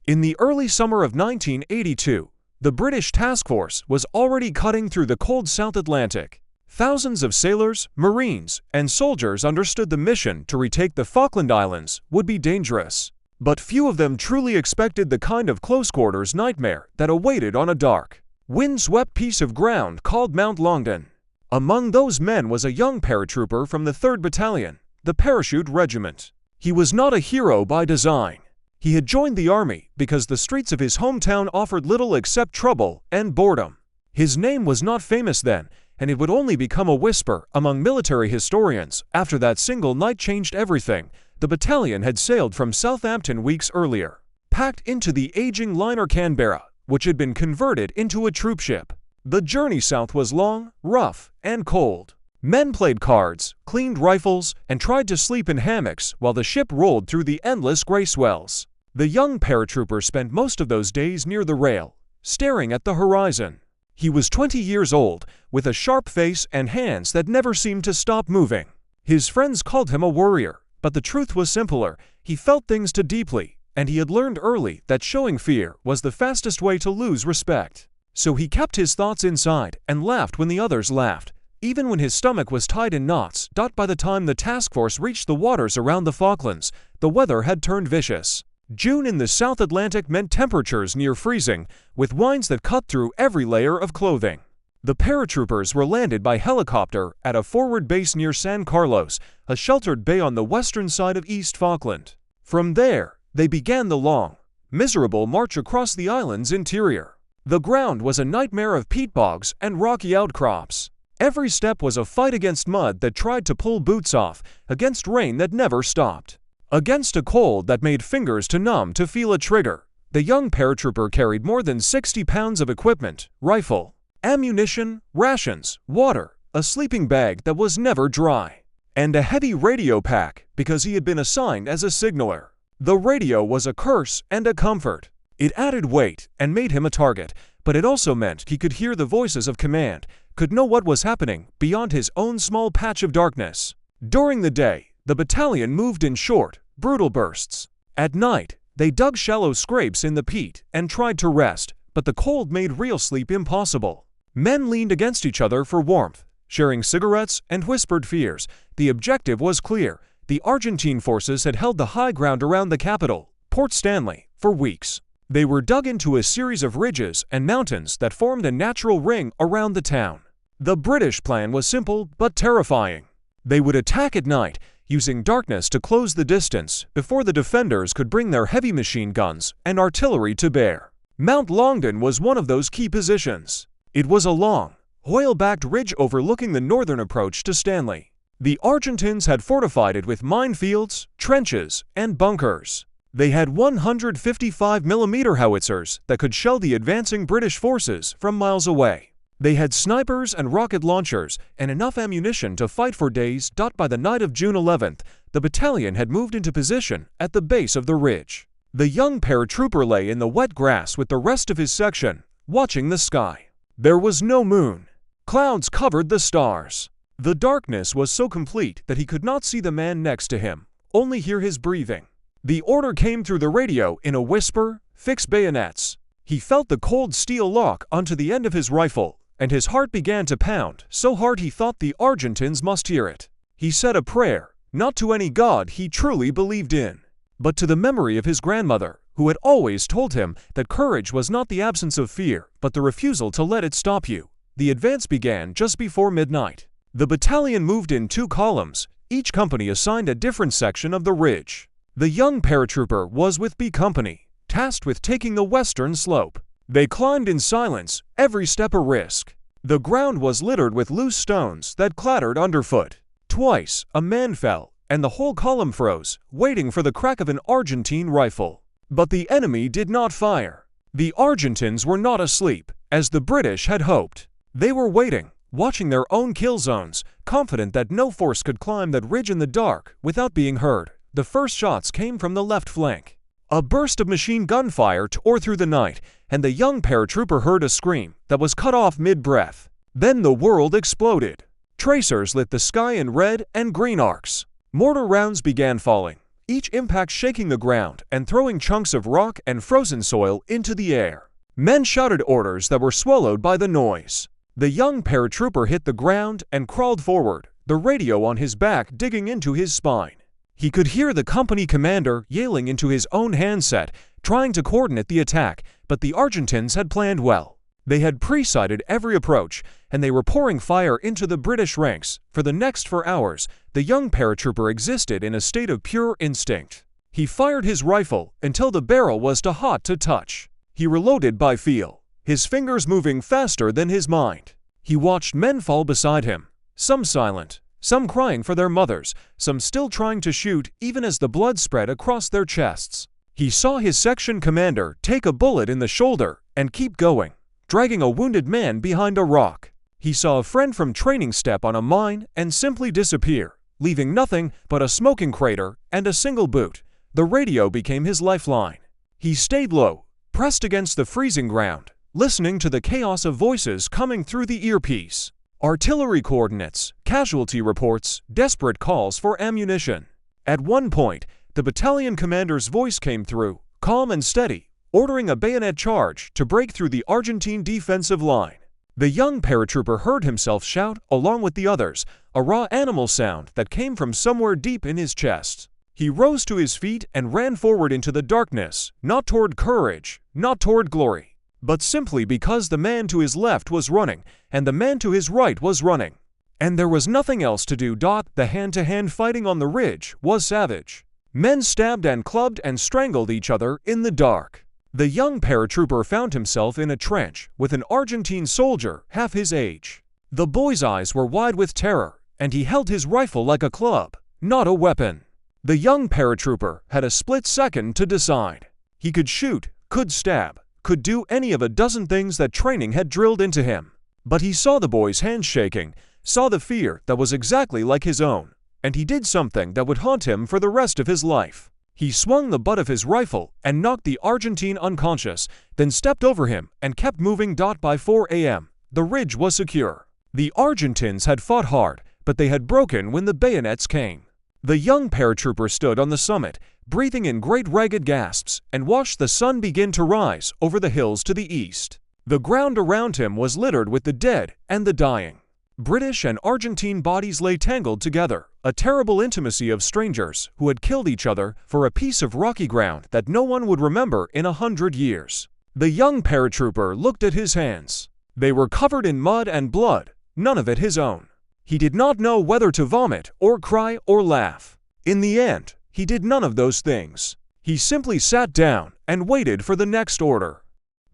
In the early summer of 1982, the British task force was already cutting through the cold South Atlantic. Thousands of sailors, marines, and soldiers understood the mission to retake the Falkland Islands would be dangerous. But few of them truly expected the kind of close-quarters nightmare that awaited on a dark, wind-swept piece of ground called Mount Longdon. Among those men was a young paratrooper from the 3rd Battalion, the Parachute Regiment. He was not a hero by design. He had joined the army because the streets of his hometown offered little except trouble and boredom. His name was not famous then, and it would only become a whisper among military historians after that single night changed everything. The battalion had sailed from Southampton weeks earlier, packed into the aging liner Canberra, which had been converted into a troop ship. The journey south was long, rough, and cold. Men played cards, cleaned rifles, and tried to sleep in hammocks while the ship rolled through the endless gray swells. The young paratrooper spent most of those days near the rail, staring at the horizon. He was 20 years old, with a sharp face and hands that never seemed to stop moving. His friends called him a worrier, but the truth was simpler. He felt things too deeply, and he had learned early that showing fear was the fastest way to lose respect. So he kept his thoughts inside and laughed when the others laughed, even when his stomach was tied in knots. By the time the task force reached the waters around the Falklands, the weather had turned vicious. June in the South Atlantic meant temperatures near freezing, with winds that cut through every layer of clothing. The paratroopers were landed by helicopter at a forward base near San Carlos, a sheltered bay on the western side of East Falkland. From there, they began the long, miserable march across the island's interior. The ground was a nightmare of peat bogs and rocky outcrops. Every step was a fight against mud that tried to pull boots off, against rain that never stopped, against a cold that made fingers too numb to feel a trigger. The young paratrooper carried more than 60 pounds of equipment: rifle, ammunition, rations, water, a sleeping bag that was never dry, and a heavy radio pack because he had been assigned as a signaler. The radio was a curse and a comfort. It added weight and made him a target, but it also meant he could hear the voices of command, could know what was happening beyond his own small patch of darkness. During the day, the battalion moved in short, brutal bursts. At night, they dug shallow scrapes in the peat and tried to rest, but the cold made real sleep impossible. Men leaned against each other for warmth, sharing cigarettes and whispered fears. The objective was clear. The Argentine forces had held the high ground around the capital, Port Stanley, for weeks. They were dug into a series of ridges and mountains that formed a natural ring around the town. The British plan was simple but terrifying. They would attack at night, using darkness to close the distance before the defenders could bring their heavy machine guns and artillery to bear. Mount Longdon was one of those key positions. It was a long, oil-backed ridge overlooking the northern approach to Stanley. The Argentines had fortified it with minefields, trenches, and bunkers. They had 155mm howitzers that could shell the advancing British forces from miles away. They had snipers and rocket launchers and enough ammunition to fight for days. By the night of June 11th, the battalion had moved into position at the base of the ridge. The young paratrooper lay in the wet grass with the rest of his section, watching the sky. There was no moon. Clouds covered the stars. The darkness was so complete that he could not see the man next to him, only hear his breathing. The order came through the radio in a whisper: "Fix bayonets." He felt the cold steel lock onto the end of his rifle, and his heart began to pound so hard he thought the Argentines must hear it. He said a prayer, not to any god he truly believed in, but to the memory of his grandmother, who had always told him that courage was not the absence of fear, but the refusal to let it stop you. The advance began just before midnight. The battalion moved in 2 columns, each company assigned a different section of the ridge. The young paratrooper was with B Company, tasked with taking the western slope. They climbed in silence, every step a risk. The ground was littered with loose stones that clattered underfoot. Twice, a man fell, and the whole column froze, waiting for the crack of an Argentine rifle. But the enemy did not fire. The Argentines were not asleep, as the British had hoped. They were waiting, watching their own kill zones, confident that no force could climb that ridge in the dark without being heard. The first shots came from the left flank. A burst of machine gun fire tore through the night, and the young paratrooper heard a scream that was cut off mid-breath. Then the world exploded. Tracers lit the sky in red and green arcs. Mortar rounds began falling, each impact shaking the ground and throwing chunks of rock and frozen soil into the air. Men shouted orders that were swallowed by the noise. The young paratrooper hit the ground and crawled forward, the radio on his back digging into his spine. He could hear the company commander yelling into his own handset, trying to coordinate the attack, but the Argentines had planned well. They had pre-sighted every approach, and they were pouring fire into the British ranks. For the next 4 hours, the young paratrooper existed in a state of pure instinct. He fired his rifle until the barrel was too hot to touch. He reloaded by feel, his fingers moving faster than his mind. He watched men fall beside him, some silent, some crying for their mothers, some still trying to shoot even as the blood spread across their chests. He saw his section commander take a bullet in the shoulder and keep going, dragging a wounded man behind a rock. He saw a friend from training step on a mine and simply disappear, leaving nothing but a smoking crater and a single boot. The radio became his lifeline. He stayed low, pressed against the freezing ground, listening to the chaos of voices coming through the earpiece. Artillery coordinates, casualty reports, desperate calls for ammunition. At one point, the battalion commander's voice came through, calm and steady, ordering a bayonet charge to break through the Argentine defensive line. The young paratrooper heard himself shout along with the others, a raw animal sound that came from somewhere deep in his chest. He rose to his feet and ran forward into the darkness, not toward courage, not toward glory, but simply because the man to his left was running, and the man to his right was running. And there was nothing else to do. The hand-to-hand fighting on the ridge was savage. Men stabbed and clubbed and strangled each other in the dark. The young paratrooper found himself in a trench with an Argentine soldier half his age. The boy's eyes were wide with terror, and he held his rifle like a club, not a weapon. The young paratrooper had a split second to decide. He could shoot, could stab, could do any of a dozen things that training had drilled into him. But he saw the boy's hands shaking, saw the fear that was exactly like his own, and he did something that would haunt him for the rest of his life. He swung the butt of his rifle and knocked the Argentine unconscious, then stepped over him and kept moving. By 4 a.m., the ridge was secure. The Argentines had fought hard, but they had broken when the bayonets came. The young paratrooper stood on the summit, breathing in great ragged gasps, and watched the sun begin to rise over the hills to the east. The ground around him was littered with the dead and the dying. British and Argentine bodies lay tangled together, a terrible intimacy of strangers who had killed each other for a piece of rocky ground that no one would remember in 100 years. The young paratrooper looked at his hands. They were covered in mud and blood, none of it his own. He did not know whether to vomit or cry or laugh. In the end, he did none of those things. He simply sat down and waited for the next order.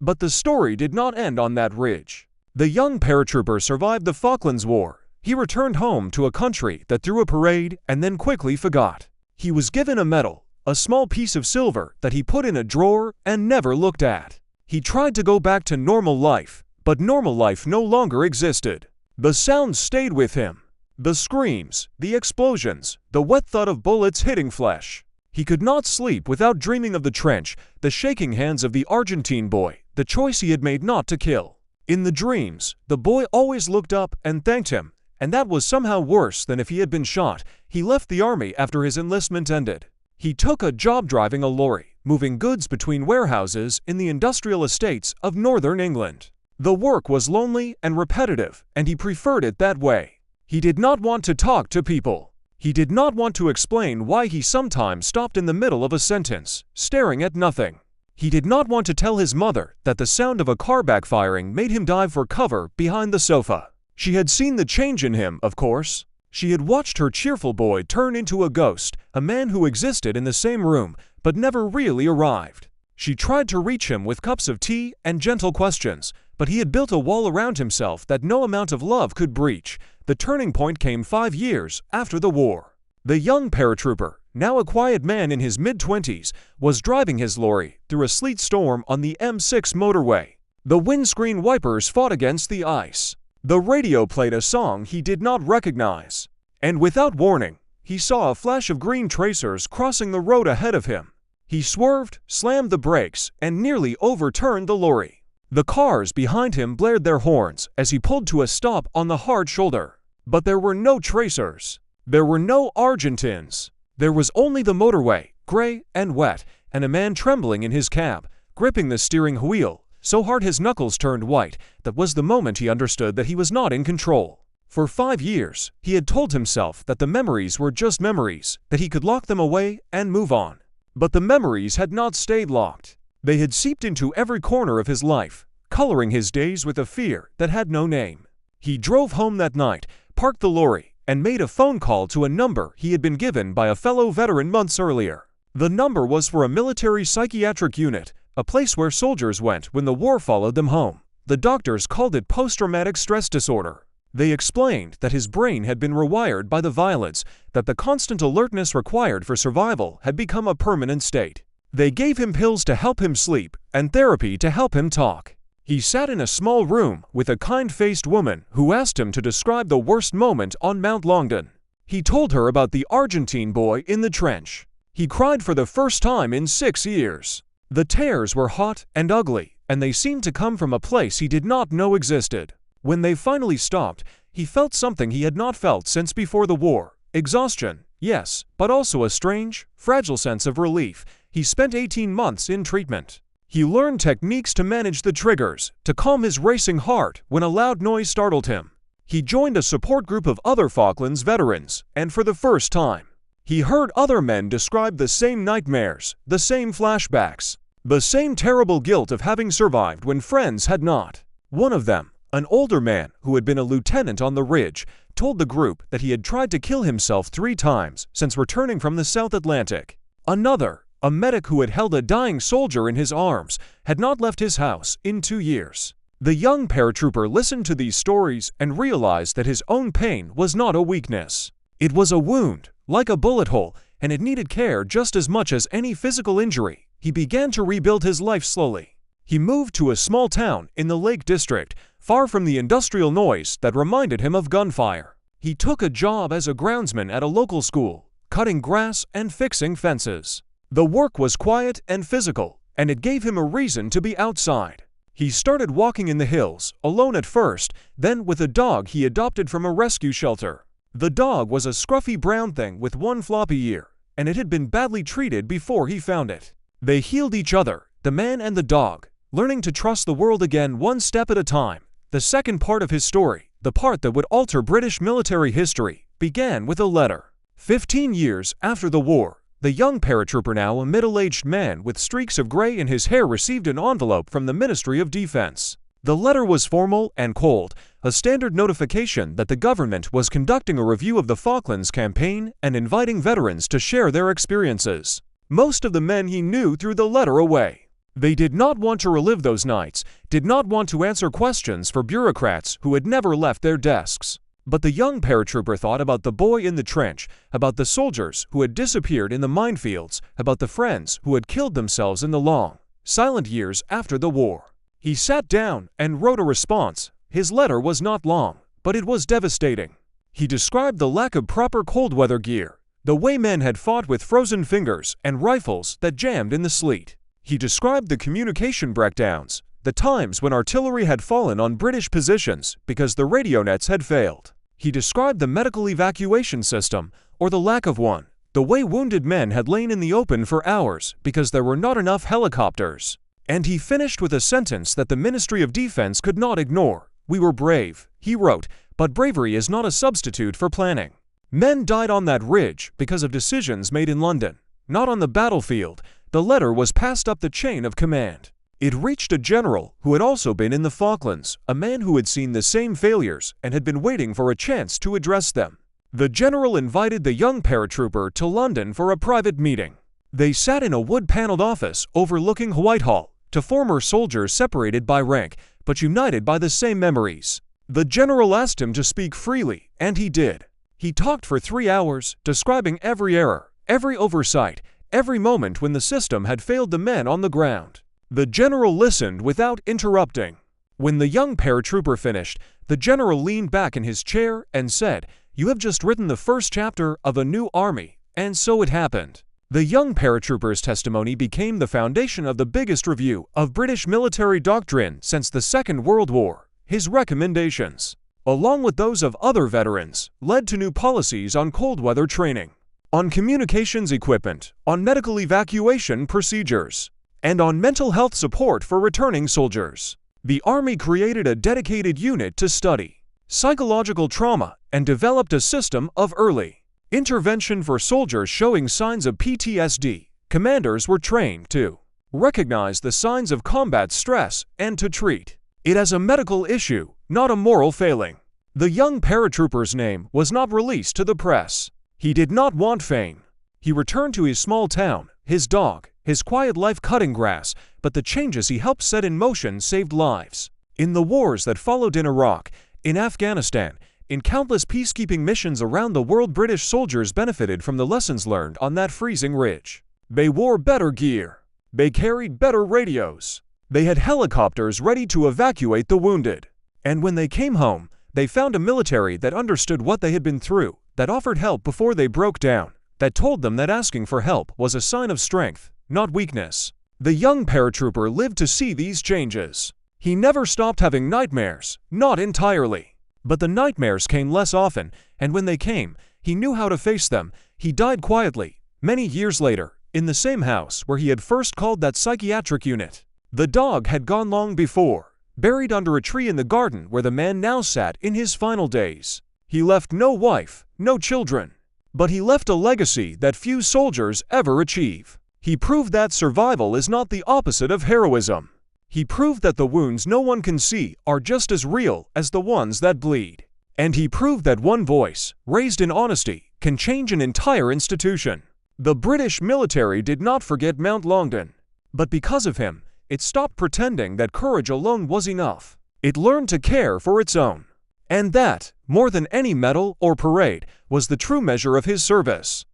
But the story did not end on that ridge. The young paratrooper survived the Falklands War. He returned home to a country that threw a parade and then quickly forgot. He was given a medal, a small piece of silver that he put in a drawer and never looked at. He tried to go back to normal life, but normal life no longer existed. The sounds stayed with him. The screams, the explosions, the wet thud of bullets hitting flesh. He could not sleep without dreaming of the trench, the shaking hands of the Argentine boy, the choice he had made not to kill. In the dreams, the boy always looked up and thanked him, and that was somehow worse than if he had been shot. He left the army after his enlistment ended. He took a job driving a lorry, moving goods between warehouses in the industrial estates of northern England. The work was lonely and repetitive, and he preferred it that way. He did not want to talk to people. He did not want to explain why he sometimes stopped in the middle of a sentence, staring at nothing. He did not want to tell his mother that the sound of a car backfiring made him dive for cover behind the sofa. She had seen the change in him, of course. She had watched her cheerful boy turn into a ghost, a man who existed in the same room but never really arrived. She tried to reach him with cups of tea and gentle questions, but he had built a wall around himself that no amount of love could breach. The turning point came 5 years after the war. The young paratrooper, now a quiet man in his mid-20s, was driving his lorry through a sleet storm on the M6 motorway. The windscreen wipers fought against the ice. The radio played a song he did not recognize. And without warning, he saw a flash of green tracers crossing the road ahead of him. He swerved, slammed the brakes, and nearly overturned the lorry. The cars behind him blared their horns as he pulled to a stop on the hard shoulder. But there were no tracers. There were no Argentines. There was only the motorway, gray and wet, and a man trembling in his cab, gripping the steering wheel, so hard his knuckles turned white. That was the moment he understood that he was not in control. For 5 years, he had told himself that the memories were just memories, that he could lock them away and move on. But the memories had not stayed locked. They had seeped into every corner of his life, coloring his days with a fear that had no name. He drove home that night, parked the lorry, and made a phone call to a number he had been given by a fellow veteran months earlier. The number was for a military psychiatric unit, a place where soldiers went when the war followed them home. The doctors called it post-traumatic stress disorder. They explained that his brain had been rewired by the violence, that the constant alertness required for survival had become a permanent state. They gave him pills to help him sleep and therapy to help him talk. He sat in a small room with a kind-faced woman who asked him to describe the worst moment on Mount Longdon. He told her about the Argentine boy in the trench. He cried for the first time in 6 years. The tears were hot and ugly, and they seemed to come from a place he did not know existed. When they finally stopped, he felt something he had not felt since before the war. Exhaustion, yes, but also a strange, fragile sense of relief. He spent 18 months in treatment. He learned techniques to manage the triggers, to calm his racing heart when a loud noise startled him. He joined a support group of other Falklands veterans, and for the first time, he heard other men describe the same nightmares, the same flashbacks, the same terrible guilt of having survived when friends had not. One of them, an older man who had been a lieutenant on the Ridge, told the group that he had tried to kill himself 3 times since returning from the South Atlantic. Another, a medic who had held a dying soldier in his arms, had not left his house in 2 years. The young paratrooper listened to these stories and realized that his own pain was not a weakness. It was a wound, like a bullet hole, and it needed care just as much as any physical injury. He began to rebuild his life slowly. He moved to a small town in the Lake District, far from the industrial noise that reminded him of gunfire. He took a job as a groundsman at a local school, cutting grass and fixing fences. The work was quiet and physical, and it gave him a reason to be outside. He started walking in the hills, alone at first, then with a dog he adopted from a rescue shelter. The dog was a scruffy brown thing with one floppy ear, and it had been badly treated before he found it. They healed each other, the man and the dog, learning to trust the world again one step at a time. The second part of his story, the part that would alter British military history, began with a letter. 15 years after the war, the young paratrooper, now a middle-aged man with streaks of gray in his hair, received an envelope from the Ministry of Defense. The letter was formal and cold, a standard notification that the government was conducting a review of the Falklands campaign and inviting veterans to share their experiences. Most of the men he knew threw the letter away. They did not want to relive those nights, did not want to answer questions for bureaucrats who had never left their desks. But the young paratrooper thought about the boy in the trench, about the soldiers who had disappeared in the minefields, about the friends who had killed themselves in the long, silent years after the war. He sat down and wrote a response. His letter was not long, but it was devastating. He described the lack of proper cold weather gear, the way men had fought with frozen fingers and rifles that jammed in the sleet. He described the communication breakdowns, the times when artillery had fallen on British positions because the radio nets had failed. He described the medical evacuation system, or the lack of one, the way wounded men had lain in the open for hours because there were not enough helicopters. And he finished with a sentence that the Ministry of Defense could not ignore. "We were brave," he wrote, "but bravery is not a substitute for planning." Men died on that ridge because of decisions made in London, not on the battlefield. The letter was passed up the chain of command. It reached a general who had also been in the Falklands, a man who had seen the same failures and had been waiting for a chance to address them. The general invited the young paratrooper to London for a private meeting. They sat in a wood-paneled office overlooking Whitehall, to former soldiers separated by rank, but united by the same memories. The general asked him to speak freely, and he did. He talked for 3 hours, describing every error, every oversight, every moment when the system had failed the men on the ground. The general listened without interrupting. When the young paratrooper finished, the general leaned back in his chair and said, "You have just written the first chapter of a new army," and so it happened. The young paratrooper's testimony became the foundation of the biggest review of British military doctrine since the Second World War. His recommendations, along with those of other veterans, led to new policies on cold weather training. on communications equipment, on medical evacuation procedures, and on mental health support for returning soldiers. The Army created a dedicated unit to study psychological trauma and developed a system of early intervention for soldiers showing signs of PTSD. Commanders were trained to recognize the signs of combat stress and to treat it as a medical issue, not a moral failing. The young paratrooper's name was not released to the press. He did not want fame. He returned to his small town, his dog, his quiet life cutting grass, but the changes he helped set in motion saved lives. In the wars that followed in Iraq, in Afghanistan, in countless peacekeeping missions around the world, British soldiers benefited from the lessons learned on that freezing ridge. They wore better gear. They carried better radios. They had helicopters ready to evacuate the wounded. And when they came home, they found a military that understood what they had been through, that offered help before they broke down, that told them that asking for help was a sign of strength, not weakness. The young paratrooper lived to see these changes. He never stopped having nightmares, not entirely. But the nightmares came less often, and when they came, he knew how to face them. He died quietly, many years later, in the same house where he had first called that psychiatric unit. The dog had gone long before, buried under a tree in the garden where the man now sat in his final days. He left no wife, no children. But he left a legacy that few soldiers ever achieve. He proved that survival is not the opposite of heroism. He proved that the wounds no one can see are just as real as the ones that bleed. And he proved that one voice, raised in honesty, can change an entire institution. The British military did not forget Mount Longdon. But because of him, it stopped pretending that courage alone was enough. It learned to care for its own. And that, more than any medal or parade, was the true measure of his service.